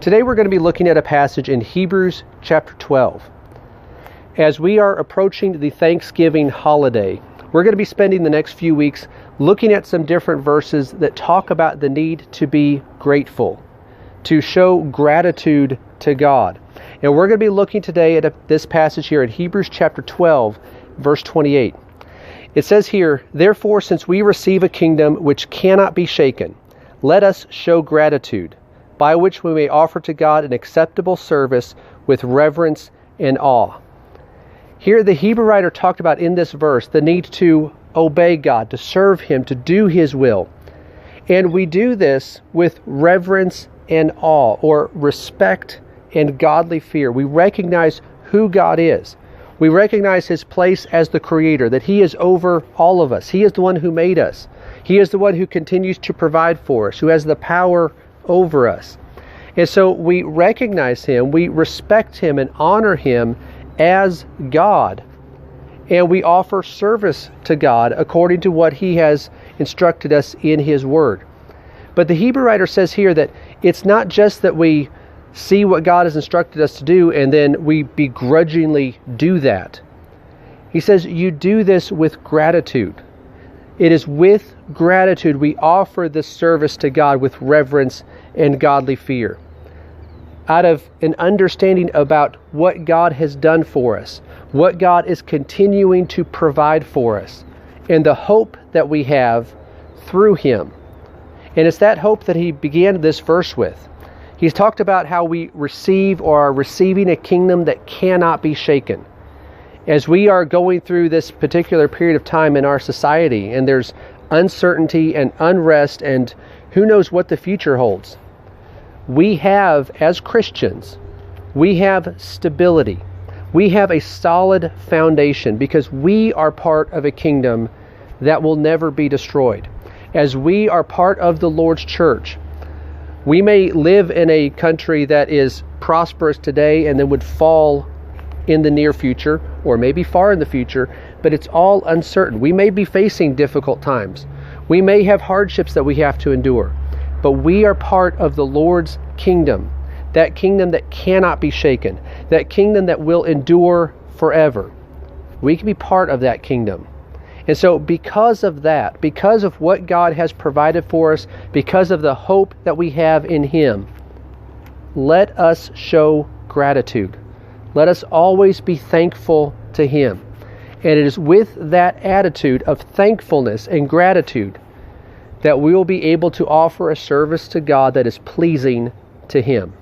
Today we're going to be looking at a passage in Hebrews chapter 12. As we are approaching the Thanksgiving holiday, we're going to be spending the next few weeks looking at some different verses that talk about the need to be grateful, to show gratitude to God. And we're going to be looking today at this passage here in Hebrews chapter 12, verse 28. It says here, "Therefore, since we receive a kingdom which cannot be shaken, let us show gratitude, by which we may offer to God an acceptable service with reverence and awe." Here the Hebrew writer talked about in this verse the need to obey God, to serve Him, to do His will. And we do this with reverence and awe, or respect and godly fear. We recognize who God is. We recognize His place as the Creator, that He is over all of us. He is the one who made us. He is the one who continues to provide for us, who has the power over us. And so we recognize Him, we respect Him and honor Him as God. And we offer service to God according to what He has instructed us in His Word. But the Hebrew writer says here that it's not just that we see what God has instructed us to do and then we begrudgingly do that. He says you do this with gratitude. It is with gratitude we offer this service to God with reverence and godly fear, out of an understanding about what God has done for us, what God is continuing to provide for us, and the hope that we have through Him. And it's that hope that he began this verse with. He's talked about how we receive or are receiving a kingdom that cannot be shaken. As we are going through this particular period of time in our society, and there's uncertainty and unrest, and who knows what the future holds, we have, as Christians, we have stability. We have a solid foundation because we are part of a kingdom that will never be destroyed. As we are part of the Lord's church, we may live in a country that is prosperous today and then would fall in the near future, or maybe far in the future, but it's all uncertain. We may be facing difficult times. We may have hardships that we have to endure, but we are part of the Lord's kingdom, that kingdom that cannot be shaken, that kingdom that will endure forever. We can be part of that kingdom. And so because of that, because of what God has provided for us, because of the hope that we have in Him, let us show gratitude. Let us always be thankful to Him. And it is with that attitude of thankfulness and gratitude that we will be able to offer a service to God that is pleasing to Him.